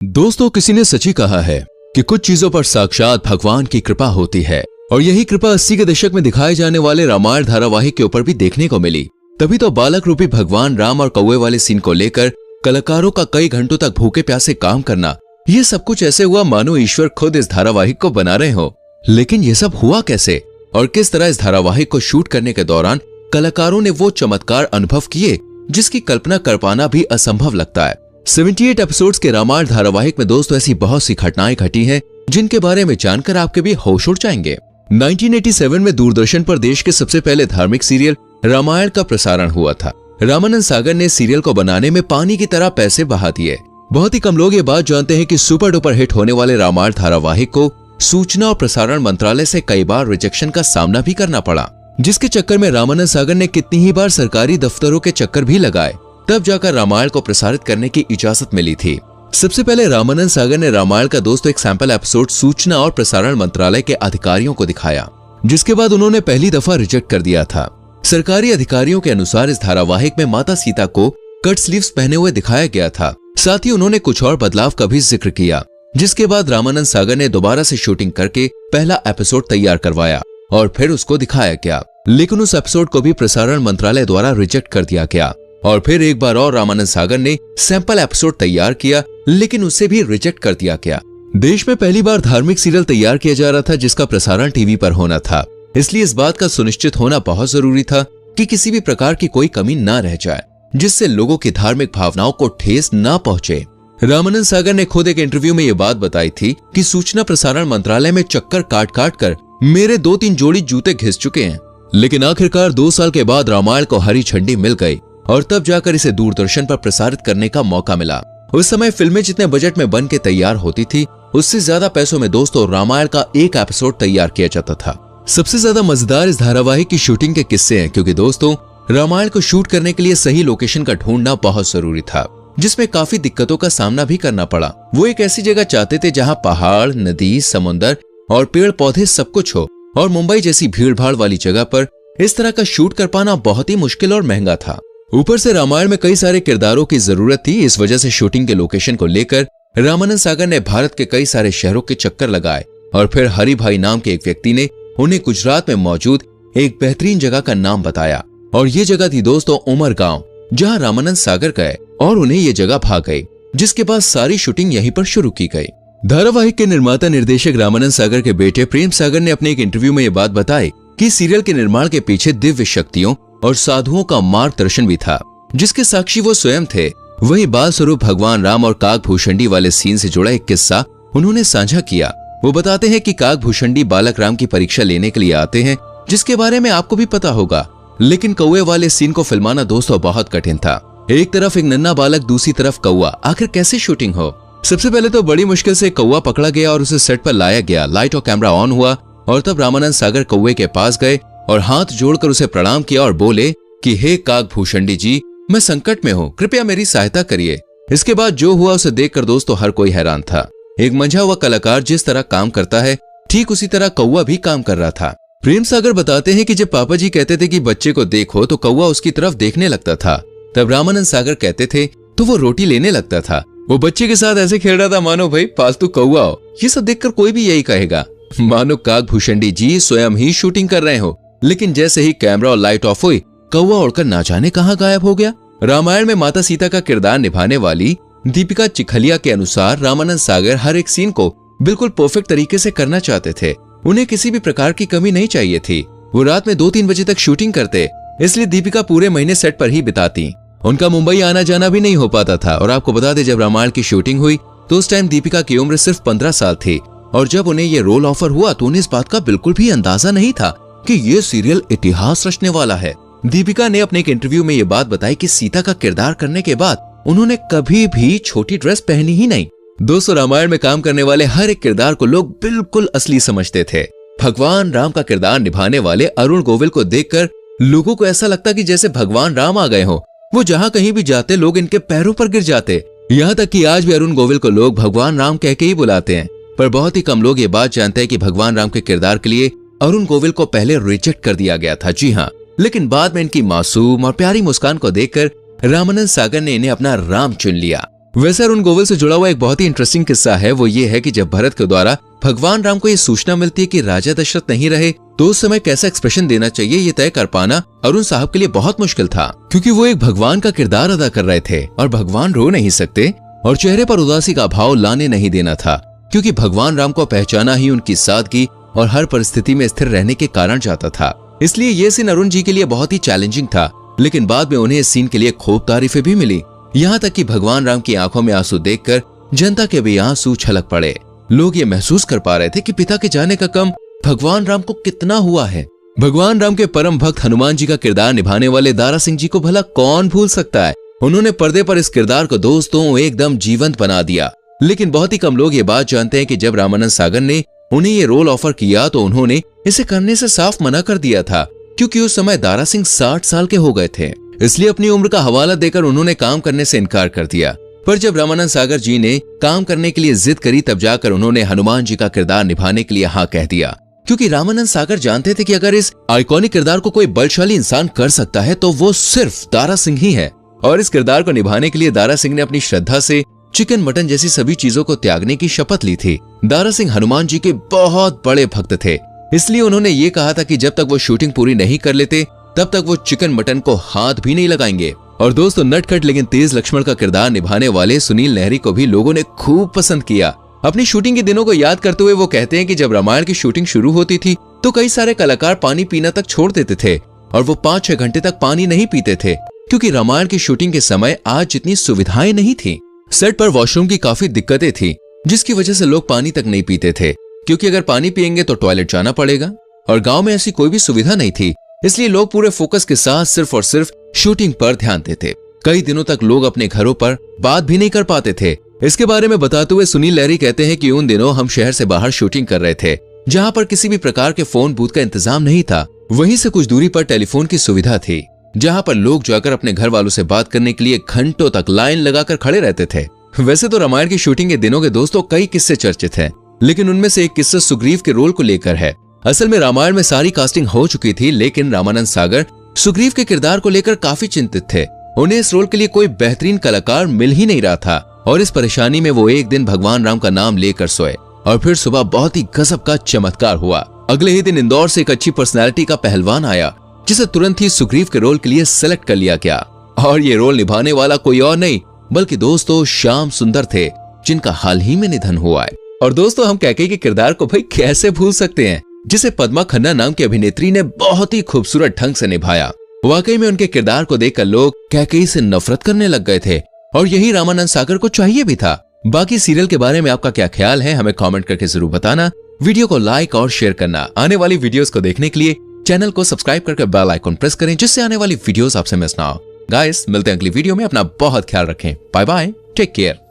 दोस्तों, किसी ने सच ही कहा है कि कुछ चीजों पर साक्षात भगवान की कृपा होती है और यही कृपा 80 के दशक में दिखाए जाने वाले रामायण धारावाहिक के ऊपर भी देखने को मिली। तभी तो बालक रूपी भगवान राम और कौवे वाले सीन को लेकर कलाकारों का कई घंटों तक भूखे प्यासे काम करना, ये सब कुछ ऐसे हुआ मानो ईश्वर खुद इस धारावाहिक को बना रहे हो। लेकिन ये सब हुआ कैसे और किस तरह इस धारावाहिक को शूट करने के दौरान कलाकारों ने वो चमत्कार अनुभव किए जिसकी कल्पना कर पाना भी असंभव लगता है। 78 एपिसोड्स के रामायण धारावाहिक में दोस्तों ऐसी बहुत सी घटनाएं घटी हैं जिनके बारे में जानकर आपके भी होश उड़ जाएंगे। 1987 में दूरदर्शन पर देश के सबसे पहले धार्मिक सीरियल रामायण का प्रसारण हुआ था। रामानंद सागर ने सीरियल को बनाने में पानी की तरह पैसे बहा दिए। बहुत ही कम लोग ये बात जानते हैं कि सुपर डुपर हिट होने वाले रामायण धारावाहिक को सूचना और प्रसारण मंत्रालय से कई बार रिजेक्शन का सामना भी करना पड़ा, जिसके चक्कर में रामानंद सागर ने कितनी ही बार सरकारी दफ्तरों के चक्कर भी लगाए, तब जाकर रामायण को प्रसारित करने की इजाजत मिली थी। सबसे पहले रामानंद सागर ने रामायण का दोस्तों एक सैंपल एपिसोड सूचना और प्रसारण मंत्रालय के अधिकारियों को दिखाया, जिसके बाद उन्होंने पहली दफा रिजेक्ट कर दिया था। सरकारी अधिकारियों के अनुसार इस धारावाहिक में माता सीता को कट स्लीव्स पहने हुए दिखाया गया था। साथ ही उन्होंने कुछ और बदलाव का भी जिक्र किया, जिसके बाद रामानंद सागर ने दोबारा से शूटिंग करके पहला एपिसोड तैयार करवाया और फिर उसको दिखाया गया। लेकिन उस एपिसोड को भी प्रसारण मंत्रालय द्वारा रिजेक्ट कर दिया गया और फिर एक बार और रामानंद सागर ने सैंपल एपिसोड तैयार किया, लेकिन उसे भी रिजेक्ट कर दिया गया। देश में पहली बार धार्मिक सीरियल तैयार किया जा रहा था जिसका प्रसारण टीवी पर होना था, इसलिए इस बात का सुनिश्चित होना बहुत जरूरी था कि किसी भी प्रकार की कोई कमी ना रह जाए जिससे लोगों की धार्मिक भावनाओं को ठेस ना पहुंचे। रामानंद सागर ने खुद एक इंटरव्यू में ये बात बताई थी कि सूचना प्रसारण मंत्रालय में चक्कर काट काट कर मेरे 2-3 जोड़ी जूते घिस चुके हैं, लेकिन आखिरकार 2 साल के बाद रामायण को हरी झंडी मिल गई और तब जाकर इसे दूरदर्शन पर प्रसारित करने का मौका मिला। उस समय फिल्में जितने बजट में बन के तैयार होती थी, उससे ज्यादा पैसों में दोस्तों रामायण का एक एपिसोड तैयार किया जाता था। सबसे ज्यादा मजेदार इस धारावाहिक की शूटिंग के किस्से हैं, क्योंकि दोस्तों रामायण को शूट करने के लिए सही लोकेशन का ढूंढना बहुत जरूरी था, जिसमें काफी दिक्कतों का सामना भी करना पड़ा। वो एक ऐसी जगह चाहते थे जहां पहाड़, नदी, समुद्र और पेड़ पौधे सब कुछ हो, और मुंबई जैसी भीड़ भाड़ वाली जगह पर इस तरह का शूट कर पाना बहुत ही मुश्किल और महंगा था। ऊपर से रामायण में कई सारे किरदारों की जरूरत थी। इस वजह से शूटिंग के लोकेशन को लेकर रामानंद सागर ने भारत के कई सारे शहरों के चक्कर लगाए और फिर हरि भाई नाम के एक व्यक्ति ने उन्हें गुजरात में मौजूद एक बेहतरीन जगह का नाम बताया, और ये जगह थी दोस्तों उमरगांव, जहां रामानंद सागर गए और उन्हें ये जगह भा गई, जिसके बाद सारी शूटिंग यहीं पर शुरू की गई। धारावाहिक के निर्माता निर्देशक रामानंद सागर के बेटे प्रेम सागर ने अपने एक इंटरव्यू में ये बात बताई कि सीरियल के निर्माण के पीछे दिव्य शक्तियों और साधुओं का मार्गदर्शन भी था, जिसके साक्षी वो स्वयं थे। वहीं बाल स्वरूप भगवान राम और काकभूषणी वाले सीन से जुड़ा एक किस्सा उन्होंने साझा किया। वो बताते हैं कि काकभूषणी बालक राम की परीक्षा लेने के लिए आते हैं, जिसके बारे में आपको भी पता होगा, लेकिन कौवे वाले सीन को फिल्माना दोस्तों बहुत कठिन था। एक तरफ एक नन्हा बालक, दूसरी तरफ कौवा, आखिर कैसे शूटिंग हो? सबसे पहले तो बड़ी मुश्किल से कौवा पकड़ा गया और उसे सेट पर लाया गया। लाइट और कैमरा ऑन हुआ और तब रामानंद सागर कौवे के पास गए और हाथ जोड़कर उसे प्रणाम किया और बोले कि हे काकभूषणी जी, मैं संकट में हूँ, कृपया मेरी सहायता करिए। इसके बाद जो हुआ उसे देखकर दोस्तों हर कोई हैरान था। एक मंझा हुआ कलाकार जिस तरह काम करता है, ठीक उसी तरह कौवा भी काम कर रहा था। प्रेम सागर बताते हैं कि जब पापा जी कहते थे कि बच्चे को देखो तो कौवा उसकी तरफ देखने लगता था, तब रामानंद सागर कहते थे तो वो रोटी लेने लगता था। वो बच्चे के साथ ऐसे खेल रहा था मानो भाई पालतू कौवा हो। ये सब देखकर कोई भी यही कहेगा, मानो काकभूषणी जी स्वयं ही शूटिंग कर रहे हो। लेकिन जैसे ही कैमरा और लाइट ऑफ हुई, कौवा उड़कर ना जाने कहां गायब हो गया। रामायण में माता सीता का किरदार निभाने वाली दीपिका चिखलिया के अनुसार रामानंद सागर हर एक सीन को बिल्कुल परफेक्ट तरीके से करना चाहते थे। उन्हें किसी भी प्रकार की कमी नहीं चाहिए थी। वो रात में 2-3 बजे तक शूटिंग करते, इसलिए दीपिका पूरे महीने सेट पर ही बिताती। उनका मुंबई आना जाना भी नहीं हो पाता था। और आपको बता दें, जब रामायण की शूटिंग हुई तो उस टाइम दीपिका की उम्र सिर्फ 15 साल थी, और जब उन्हें ये रोल ऑफर हुआ तो उन्हें इस बात का बिल्कुल भी अंदाजा नहीं था कि ये सीरियल इतिहास रचने वाला है। दीपिका ने अपने एक इंटरव्यू में ये बात बताई कि सीता का किरदार करने के बाद उन्होंने कभी भी छोटी ड्रेस पहनी ही नहीं। दोस्तों, रामायण में काम करने वाले हर एक किरदार को लोग बिल्कुल असली समझते थे। भगवान राम का किरदार निभाने वाले अरुण गोविल को देखकर लोगों को ऐसा लगता कि जैसे भगवान राम आ गए हो। वो जहाँ कहीं भी जाते लोग इनके पैरों पर गिर जाते। यहाँ तक कि आज भी अरुण गोविल को लोग भगवान राम कह के ही बुलाते हैं। पर बहुत ही कम लोग ये बात जानते हैं कि भगवान राम के किरदार के लिए अरुण गोविल को पहले रिजेक्ट कर दिया गया था। जी हाँ, लेकिन बाद में इनकी मासूम और प्यारी मुस्कान को देखकर रामानंद सागर ने इन्हें अपना राम चुन लिया। वैसे अरुण गोविल से जुड़ा हुआ एक बहुत ही इंटरेस्टिंग किस्सा है, वो ये है कि जब भरत के द्वारा भगवान राम को ये सूचना मिलती है कि राजा दशरथ नहीं रहे, तो उस समय कैसा एक्सप्रेशन देना चाहिए ये तय कर पाना अरुण साहब के लिए बहुत मुश्किल था, क्योंकि वो एक भगवान का किरदार अदा कर रहे थे और भगवान रो नहीं सकते और चेहरे पर उदासी का भाव लाने नहीं देना था, क्योंकि भगवान राम को पहचाना ही उनकी सादगी और हर परिस्थिति में स्थिर रहने के कारण जाता था। इसलिए ये सीन अरुण जी के लिए बहुत ही चैलेंजिंग था, लेकिन बाद में उन्हें इस सीन के लिए खूब तारीफें भी मिली। यहाँ तक कि भगवान राम की आंखों में आंसू देखकर जनता के भी आंसू छलक पड़े। लोग ये महसूस कर पा रहे थे कि पिता के जाने का गम भगवान राम को कितना हुआ है। भगवान राम के परम भक्त हनुमान जी का किरदार निभाने वाले दारा सिंह जी को भला कौन भूल सकता है। उन्होंने पर्दे पर इस किरदार को दोस्तों एकदम जीवंत बना दिया। लेकिन बहुत ही कम लोग ये बात जानते हैं कि जब रामानंद सागर ने उन्हें ये रोल ऑफर किया तो उन्होंने इसे करने से साफ मना कर दिया था, क्योंकि उस समय दारा सिंह 60 साल के हो गए थे। इसलिए अपनी उम्र का हवाला देकर उन्होंने काम करने से इनकार कर दिया। पर जब रामानंद सागर जी ने काम करने के लिए जिद करी, तब जाकर उन्होंने हनुमान जी का किरदार निभाने के लिए हाँ कह दिया, क्योंकि रामानंद सागर जानते थे कि अगर इस आइकॉनिक किरदार को कोई बलशाली इंसान कर सकता है तो वो सिर्फ दारा सिंह ही है। और इस किरदार को निभाने के लिए दारा सिंह ने अपनी श्रद्धा से चिकन मटन जैसी सभी चीजों को त्यागने की शपथ ली थी। दारा सिंह हनुमान जी के बहुत बड़े भक्त थे, इसलिए उन्होंने ये कहा था कि जब तक वो शूटिंग पूरी नहीं कर लेते तब तक वो चिकन मटन को हाथ भी नहीं लगाएंगे। और दोस्तों, नटखट लेकिन तेज लक्ष्मण का किरदार निभाने वाले सुनील नहरी को भी लोगों ने खूब पसंद किया। अपनी शूटिंग के दिनों को याद करते हुए वो कहते हैं कि जब रामायण की शूटिंग शुरू होती थी तो कई सारे कलाकार पानी पीना तक छोड़ देते थे और वो 5-6 घंटे तक पानी नहीं पीते थे, क्योंकि रामायण की शूटिंग के समय आज जितनी सुविधाएं नहीं थी। सेट पर वॉशरूम की काफी दिक्कतें थी, जिसकी वजह से लोग पानी तक नहीं पीते थे, क्योंकि अगर पानी पिएंगे तो टॉयलेट जाना पड़ेगा और गांव में ऐसी कोई भी सुविधा नहीं थी। इसलिए लोग पूरे फोकस के साथ सिर्फ और सिर्फ शूटिंग पर ध्यान देते। कई दिनों तक लोग अपने घरों पर बात भी नहीं कर पाते थे। इसके बारे में बताते हुए सुनील लहरी कहते हैं कि उन दिनों हम शहर से बाहर शूटिंग कर रहे थे, जहां पर किसी भी प्रकार के फोन बूथ का इंतजाम नहीं था। वहीं से कुछ दूरी पर टेलीफोन की सुविधा थी, जहां पर लोग जाकर अपने घर वालों से बात करने के लिए घंटों तक लाइन लगाकर खड़े रहते थे। वैसे तो रामायण की शूटिंग के दिनों के दोस्तों कई किस्से चर्चित हैं, लेकिन उनमें से एक किस्सा सुग्रीव के रोल को लेकर है। असल में रामायण में सारी कास्टिंग हो चुकी थी, लेकिन रामानंद सागर सुग्रीव के किरदार को लेकर काफी चिंतित थे। उन्हें इस रोल के लिए कोई बेहतरीन कलाकार मिल ही नहीं रहा था और इस परेशानी में वो एक दिन भगवान राम का नाम लेकर सोए और फिर सुबह बहुत ही गजब का चमत्कार हुआ। अगले ही दिन इंदौर से एक अच्छी पर्सनैलिटी का पहलवान आया, जिसे तुरंत ही सुग्रीव के रोल के लिए सेलेक्ट कर लिया गया। और ये रोल निभाने वाला कोई और नहीं बल्कि दोस्तों श्याम सुंदर थे, जिनका हाल ही में निधन हुआ है। और दोस्तों, हम कैकेयी के किरदार को भाई कैसे भूल सकते हैं, जिसे पद्मा खन्ना नाम की अभिनेत्री ने बहुत ही खूबसूरत ढंग से निभाया। वाकई में उनके किरदार को देखकर लोग कैकेयी से नफरत करने लग गए थे और यही रामानंद सागर को चाहिए भी था। बाकी सीरियल के बारे में आपका क्या ख्याल है, हमें कमेंट करके जरूर बताना। वीडियो को लाइक और शेयर करना। आने वाली वीडियोस को देखने के लिए चैनल को सब्सक्राइब करके बेल आइकन प्रेस करें, जिससे आने वाली वीडियोस आपसे मिस ना हो। गाइस, मिलते हैं अगली वीडियो में। अपना बहुत ख्याल रखें। Bye bye, take care.